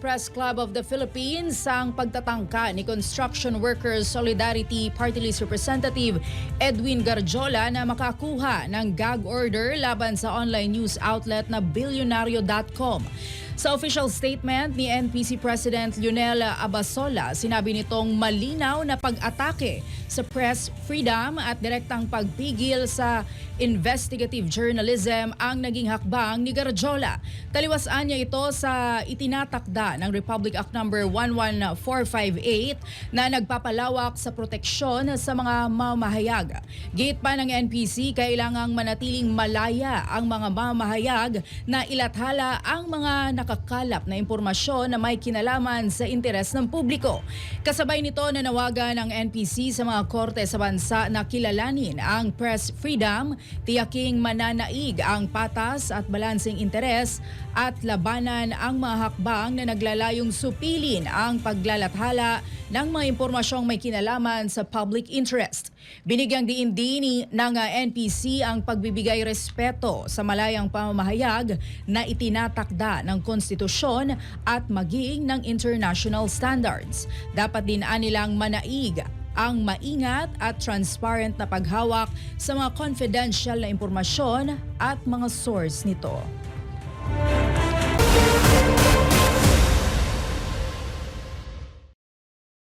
Press Club of the Philippines ang pagtatangka ni Construction Workers Solidarity Party List Representative Edwin Garjola na makakuha ng gag order laban sa online news outlet na Bilyonaryo.com. Sa official statement ni NPC President Leonel Abasola, sinabi nitong malinaw na pag-atake sa press freedom at direktang pagpigil sa investigative journalism ang naging hakbang ni Garjola. Taliwasan niya ito sa itinatakda ng Republic Act No. 11458 na nagpapalawak sa proteksyon sa mga mamahayag. Gate pa ng NPC, kailangang manatiling malaya ang mga mamahayag na ilathala ang mga nakakalap na impormasyon na may kinalaman sa interes ng publiko. Kasabay nito, nanawagan ng NPC sa mga korte sa bansa na kilalanin ang press freedom, tiyaking mananaig ang patas at balanseng interes at labanan ang mga hakbang na naglalayong supilin ang paglalathala ng mga impormasyong may kinalaman sa public interest. Binigyang diin ng NPC ang pagbibigay respeto sa malayang pamamahayag na itinatakda ng konstitusyon at maging ng international standards. Dapat din anilang manaig ang maingat at transparent na paghawak sa mga confidential na impormasyon at mga source nito.